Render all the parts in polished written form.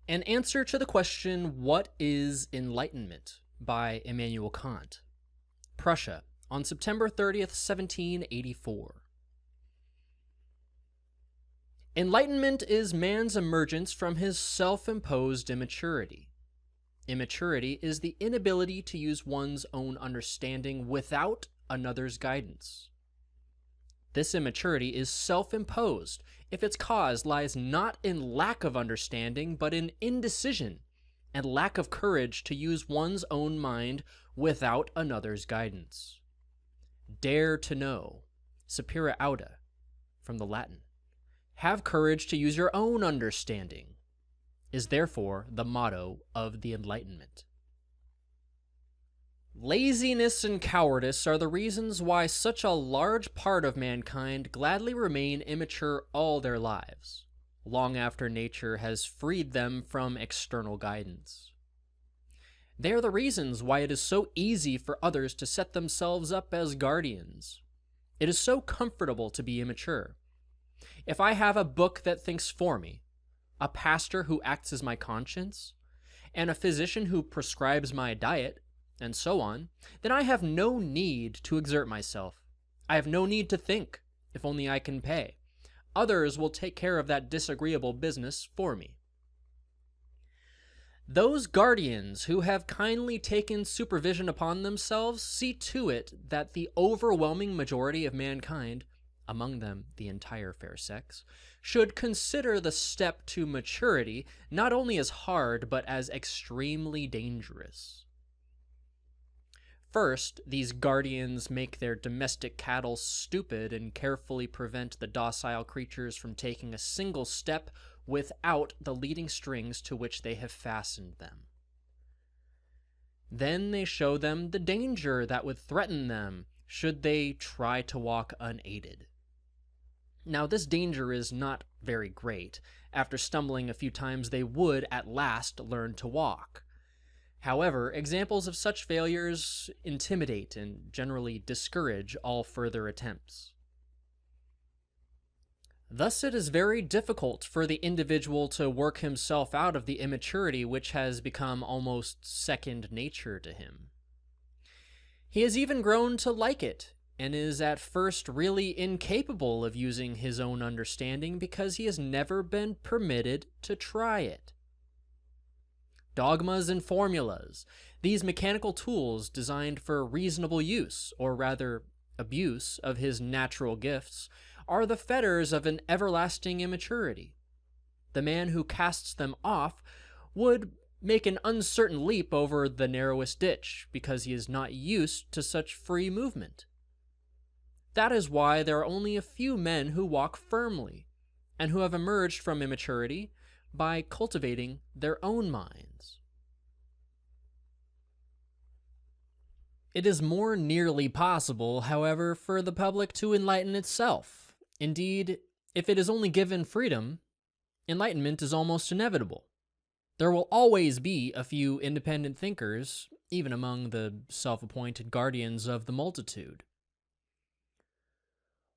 An answer to the question, What is Enlightenment? By Immanuel Kant. Prussia, on September 30th, 1784. Enlightenment is man's emergence from his self-imposed immaturity. Immaturity is the inability to use one's own understanding without another's guidance. This immaturity is self-imposed if its cause lies not in lack of understanding, but in indecision and lack of courage to use one's own mind without another's guidance. Dare to know, sapere aude, from the Latin. Have courage to use your own understanding, is therefore the motto of the Enlightenment. Laziness and cowardice are the reasons why such a large part of mankind gladly remain immature all their lives, long after nature has freed them from external guidance. They are the reasons why it is so easy for others to set themselves up as guardians. It is so comfortable to be immature. If I have a book that thinks for me, a pastor who acts as my conscience, and a physician who prescribes my diet, and so on, then I have no need to exert myself. I have no need to think, if only I can pay. Others will take care of that disagreeable business for me. Those guardians who have kindly taken supervision upon themselves see to it that the overwhelming majority of mankind, among them the entire fair sex, should consider the step to maturity not only as hard but as extremely dangerous. First, these guardians make their domestic cattle stupid and carefully prevent the docile creatures from taking a single step without the leading strings to which they have fastened them. Then they show them the danger that would threaten them should they try to walk unaided. Now, this danger is not very great. After stumbling a few times, they would at last learn to walk. However, examples of such failures intimidate and generally discourage all further attempts. Thus, it is very difficult for the individual to work himself out of the immaturity which has become almost second nature to him. He has even grown to like it, and is at first really incapable of using his own understanding because he has never been permitted to try it. Dogmas and formulas, these mechanical tools designed for reasonable use, or rather abuse, of his natural gifts, are the fetters of an everlasting immaturity. The man who casts them off would make an uncertain leap over the narrowest ditch because he is not used to such free movement. That is why there are only a few men who walk firmly, and who have emerged from immaturity by cultivating their own minds. It is more nearly possible, however, for the public to enlighten itself. Indeed, if it is only given freedom, enlightenment is almost inevitable. There will always be a few independent thinkers, even among the self-appointed guardians of the multitude.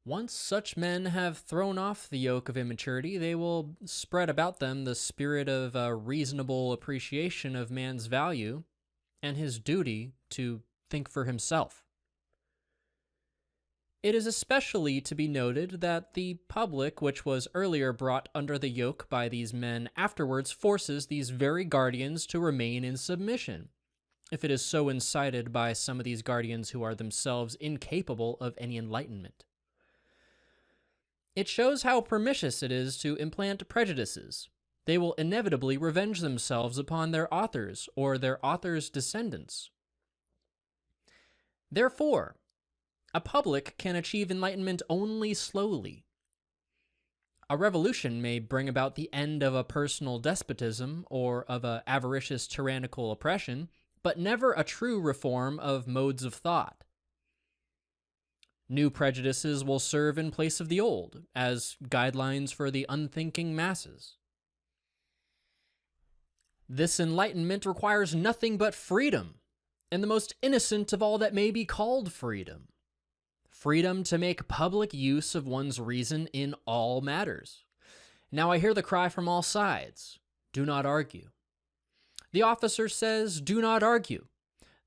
Once such men have thrown off the yoke of immaturity, they will spread about them the spirit of a reasonable appreciation of man's value and his duty to think for himself. It is especially to be noted that the public, which was earlier brought under the yoke by these men, afterwards forces these very guardians to remain in submission, if it is so incited by some of these guardians who are themselves incapable of any enlightenment. It shows how pernicious it is to implant prejudices. They will inevitably revenge themselves upon their authors or their authors' descendants. Therefore, a public can achieve enlightenment only slowly. A revolution may bring about the end of a personal despotism or of an avaricious tyrannical oppression, but never a true reform of modes of thought. New prejudices will serve in place of the old, as guidelines for the unthinking masses. This enlightenment requires nothing but freedom, and the most innocent of all that may be called freedom. Freedom to make public use of one's reason in all matters. Now I hear the cry from all sides. do not argue. The officer says, do not argue.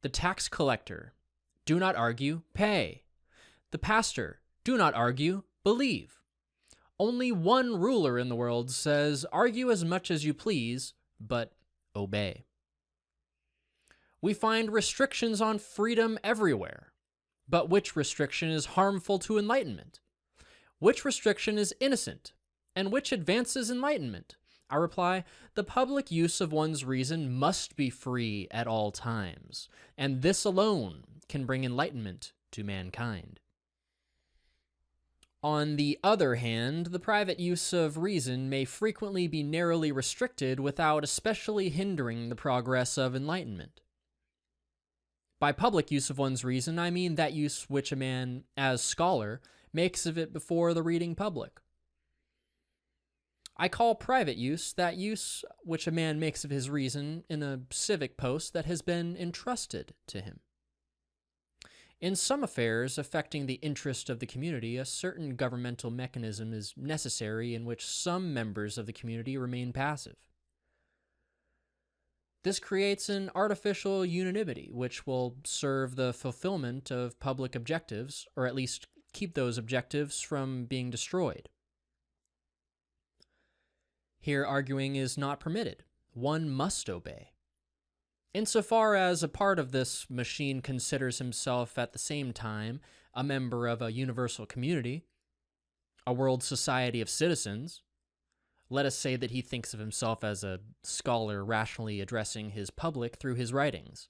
The tax collector, do not argue, pay. The pastor, do not argue, believe. Only one ruler in the world says, argue as much as you please, but obey. We find restrictions on freedom everywhere. But which restriction is harmful to enlightenment? Which restriction is innocent? And which advances enlightenment? I reply, the public use of one's reason must be free at all times, and this alone can bring enlightenment to mankind. On the other hand, the private use of reason may frequently be narrowly restricted without especially hindering the progress of enlightenment. By public use of one's reason, I mean that use which a man, as scholar, makes of it before the reading public. I call private use that use which a man makes of his reason in a civic post that has been entrusted to him. In some affairs affecting the interest of the community, a certain governmental mechanism is necessary in which some members of the community remain passive. This creates an artificial unanimity which will serve the fulfillment of public objectives, or at least keep those objectives from being destroyed. Here, arguing is not permitted. One must obey. Insofar as a part of this machine considers himself at the same time a member of a universal community, a world society of citizens, let us say that he thinks of himself as a scholar rationally addressing his public through his writings.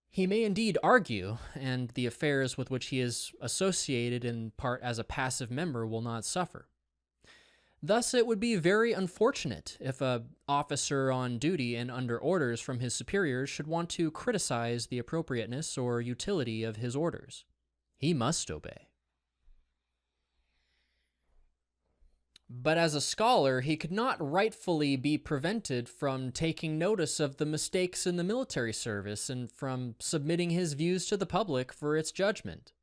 He may indeed argue, and the affairs with which he is associated in part as a passive member will not suffer. Thus, it would be very unfortunate if an officer on duty and under orders from his superiors should want to criticize the appropriateness or utility of his orders. He must obey. But as a scholar, he could not rightfully be prevented from taking notice of the mistakes in the military service and from submitting his views to the public for its judgment.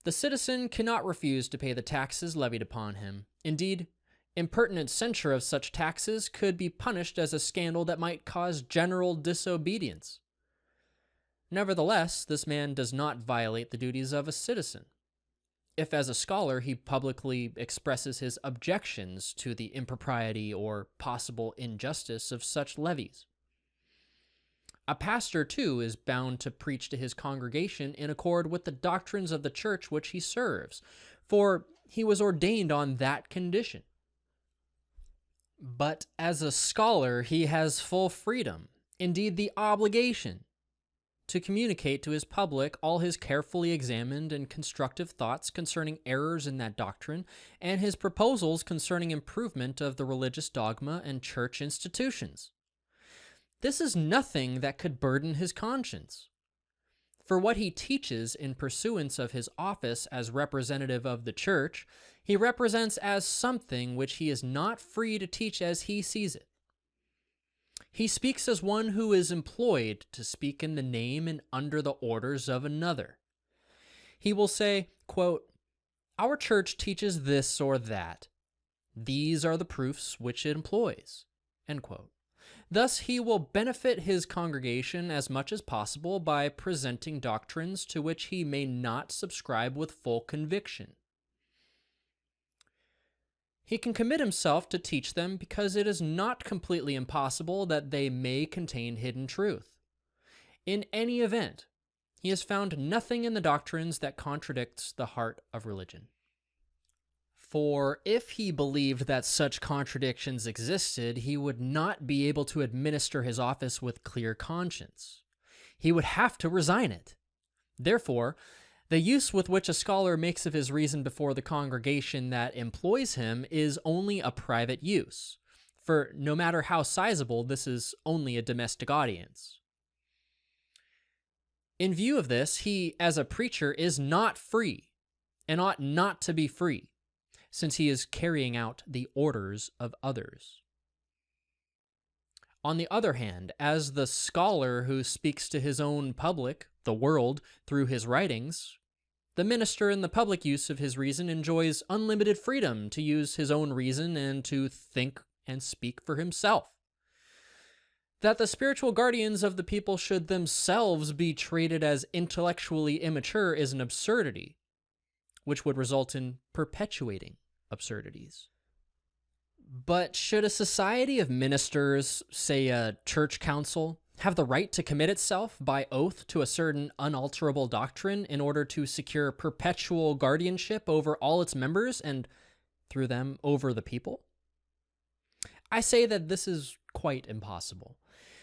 The citizen cannot refuse to pay the taxes levied upon him. Indeed, impertinent censure of such taxes could be punished as a scandal that might cause general disobedience. Nevertheless, this man does not violate the duties of a citizen. If, as a scholar, he publicly expresses his objections to the impropriety or possible injustice of such levies. A pastor, too, is bound to preach to his congregation in accord with the doctrines of the church which he serves, for he was ordained on that condition. But as a scholar, he has full freedom, indeed the obligation, to communicate to his public all his carefully examined and constructive thoughts concerning errors in that doctrine and his proposals concerning improvement of the religious dogma and church institutions. This is nothing that could burden his conscience. For what he teaches in pursuance of his office as representative of the church, he represents as something which he is not free to teach as he sees it. He speaks as one who is employed to speak in the name and under the orders of another. He will say, quote, "Our church teaches this or that. These are the proofs which it employs." End quote. Thus, he will benefit his congregation as much as possible by presenting doctrines to which he may not subscribe with full conviction. He can commit himself to teach them because it is not completely impossible that they may contain hidden truth. In any event, he has found nothing in the doctrines that contradicts the heart of religion. For if he believed that such contradictions existed, he would not be able to administer his office with clear conscience. He would have to resign it. Therefore, the use with which a scholar makes of his reason before the congregation that employs him is only a private use, for no matter how sizable, this is only a domestic audience. In view of this, he, as a preacher, is not free, and ought not to be free, since he is carrying out the orders of others. On the other hand, as the scholar who speaks to his own public, the world, through his writings, the minister in the public use of his reason enjoys unlimited freedom to use his own reason and to think and speak for himself. That the spiritual guardians of the people should themselves be treated as intellectually immature is an absurdity, which would result in perpetuating absurdities. But should a society of ministers, say a church council, have the right to commit itself by oath to a certain unalterable doctrine in order to secure perpetual guardianship over all its members and, through them, over the people? I say that this is quite impossible.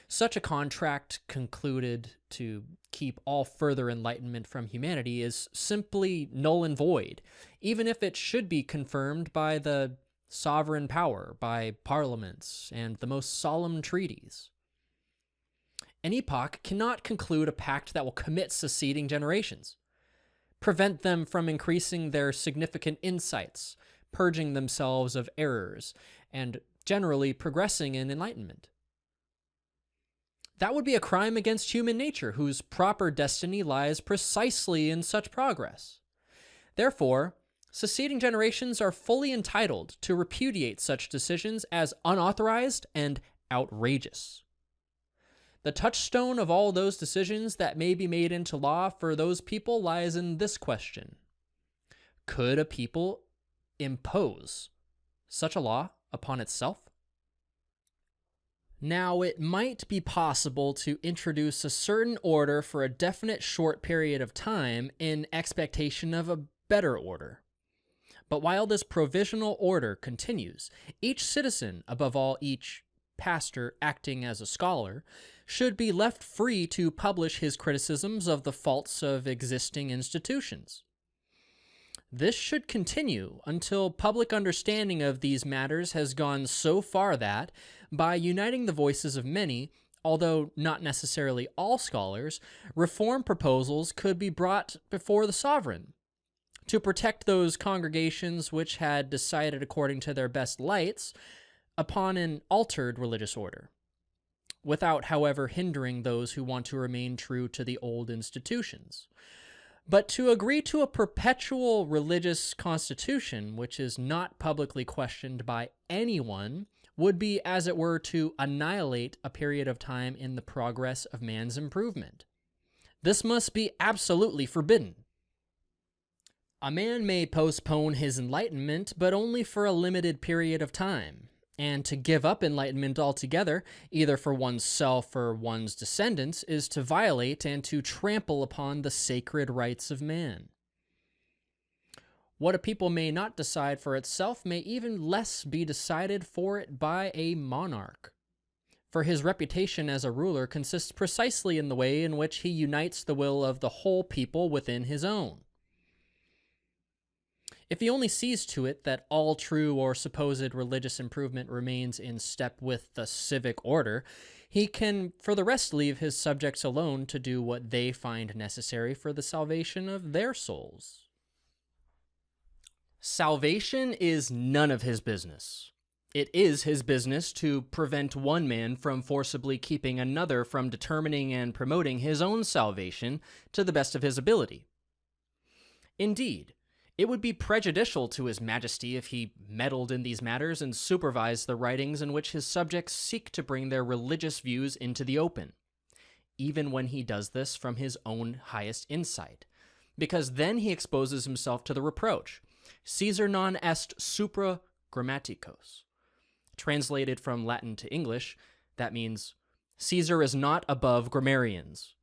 Such a contract concluded to keep all further enlightenment from humanity is simply null and void, even if it should be confirmed by the sovereign power, by parliaments, and the most solemn treaties. An epoch cannot conclude a pact that will commit succeeding generations, prevent them from increasing their significant insights, purging themselves of errors, and generally progressing in enlightenment. That would be a crime against human nature, whose proper destiny lies precisely in such progress. Therefore, succeeding generations are fully entitled to repudiate such decisions as unauthorized and outrageous. The touchstone of all those decisions that may be made into law for those people lies in this question: could a people impose such a law upon itself? Now, it might be possible to introduce a certain order for a definite short period of time in expectation of a better order. But while this provisional order continues, each citizen, above all each pastor acting as a scholar, should be left free to publish his criticisms of the faults of existing institutions. This should continue until public understanding of these matters has gone so far that, by uniting the voices of many, although not necessarily all scholars, reform proposals could be brought before the sovereign to protect those congregations which had decided according to their best lights upon an altered religious order, without, however, hindering those who want to remain true to the old institutions. But to agree to a perpetual religious constitution, which is not publicly questioned by anyone, would be, as it were, to annihilate a period of time in the progress of man's improvement. This must be absolutely forbidden. A man may postpone his enlightenment, but only for a limited period of time, and to give up enlightenment altogether, either for oneself or one's descendants, is to violate and to trample upon the sacred rights of man. What a people may not decide for itself may even less be decided for it by a monarch, for his reputation as a ruler consists precisely in the way in which he unites the will of the whole people within his own. If he only sees to it that all true or supposed religious improvement remains in step with the civic order, he can for the rest leave his subjects alone to do what they find necessary for the salvation of their souls. Salvation is none of his business. It is his business to prevent one man from forcibly keeping another from determining and promoting his own salvation to the best of his ability. Indeed, it would be prejudicial to his majesty if he meddled in these matters and supervised the writings in which his subjects seek to bring their religious views into the open, even when he does this from his own highest insight, because then he exposes himself to the reproach, Caesar non est supra grammaticos. Translated from Latin to English, that means, Caesar is not above grammarians.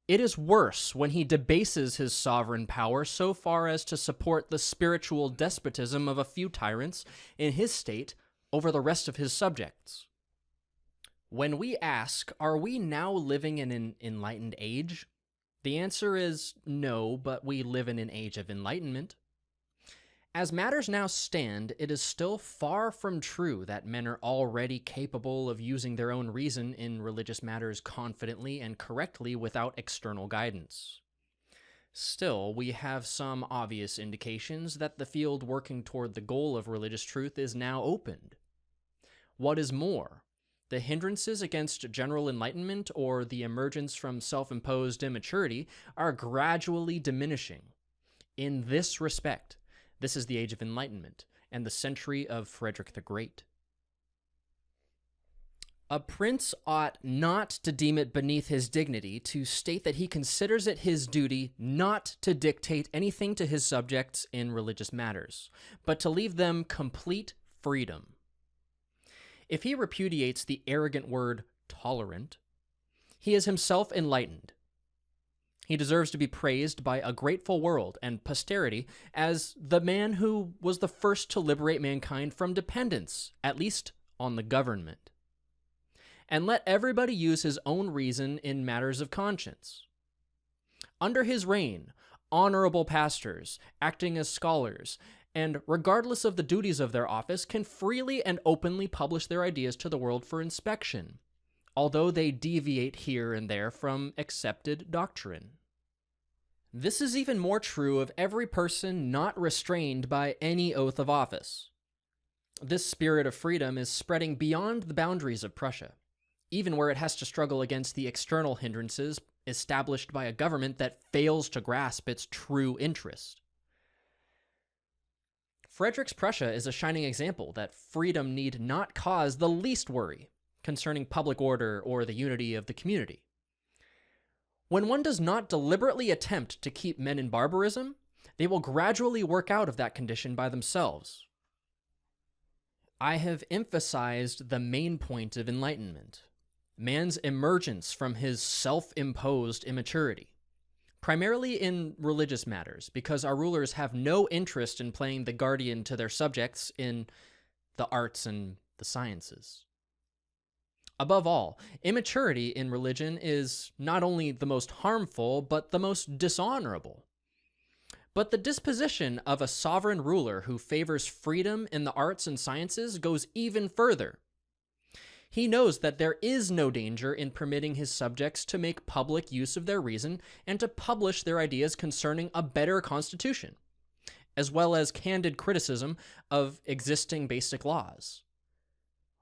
It is worse when he debases his sovereign power so far as to support the spiritual despotism of a few tyrants in his state over the rest of his subjects. When we ask, are we now living in an enlightened age? The answer is no, but we live in an age of enlightenment. As matters now stand, it is still far from true that men are already capable of using their own reason in religious matters confidently and correctly without external guidance. Still, we have some obvious indications that the field working toward the goal of religious truth is now opened. What is more, the hindrances against general enlightenment or the emergence from self-imposed immaturity are gradually diminishing. In this respect, this is the age of enlightenment. and the century of Frederick the Great. A prince ought not to deem it beneath his dignity to state that he considers it his duty not to dictate anything to his subjects in religious matters, but to leave them complete freedom. If he repudiates the arrogant word tolerant, he is himself enlightened. He deserves to be praised by a grateful world and posterity as the man who was the first to liberate mankind from dependence, at least on the government. And let everybody use his own reason in matters of conscience. Under his reign, honorable pastors, acting as scholars, and regardless of the duties of their office, can freely and openly publish their ideas to the world for inspection, although they deviate here and there from accepted doctrine. This is even more true of every person not restrained by any oath of office. This spirit of freedom is spreading beyond the boundaries of Prussia, even where it has to struggle against the external hindrances established by a government that fails to grasp its true interest. Frederick's Prussia is a shining example that freedom need not cause the least worry concerning public order or the unity of the community. When one does not deliberately attempt to keep men in barbarism, they will gradually work out of that condition by themselves. I have emphasized the main point of Enlightenment, man's emergence from his self-imposed immaturity, primarily in religious matters, because our rulers have no interest in playing the guardian to their subjects in the arts and the sciences. Above all, immaturity in religion is not only the most harmful, but the most dishonorable. But the disposition of a sovereign ruler who favors freedom in the arts and sciences goes even further. He knows that there is no danger in permitting his subjects to make public use of their reason and to publish their ideas concerning a better constitution, as well as candid criticism of existing basic laws.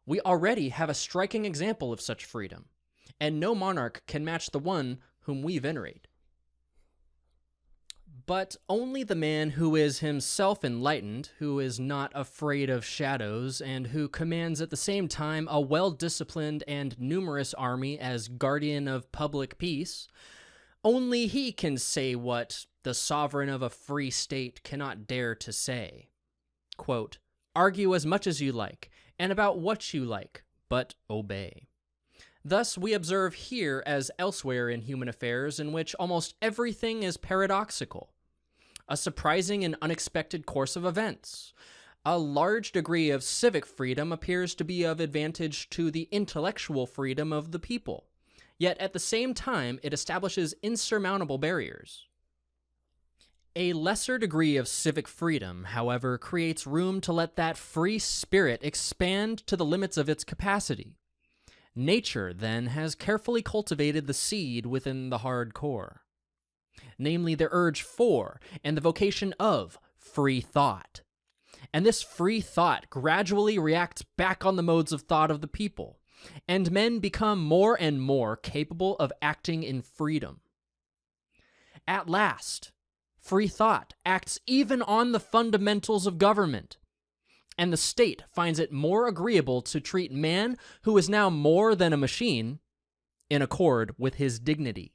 We already have a striking example of such freedom, and no monarch can match the one whom we venerate. But only the man who is himself enlightened, who is not afraid of shadows, and who commands at the same time a well-disciplined and numerous army as guardian of public peace, only he can say what the sovereign of a free state cannot dare to say. Quote, "Argue as much as you like, and about what you like, but obey." Thus, we observe here, as elsewhere in human affairs, in which almost everything is paradoxical. A surprising and unexpected course of events. A large degree of civic freedom appears to be of advantage to the intellectual freedom of the people, yet at the same time it establishes insurmountable barriers. A lesser degree of civic freedom, however, creates room to let that free spirit expand to the limits of its capacity. Nature, then, has carefully cultivated the seed within the hard core, namely the urge for and the vocation of free thought. And this free thought gradually reacts back on the modes of thought of the people, and men become more and more capable of acting in freedom. At last, free thought acts even on the fundamentals of government, and the state finds it more agreeable to treat man, who is now more than a machine, in accord with his dignity.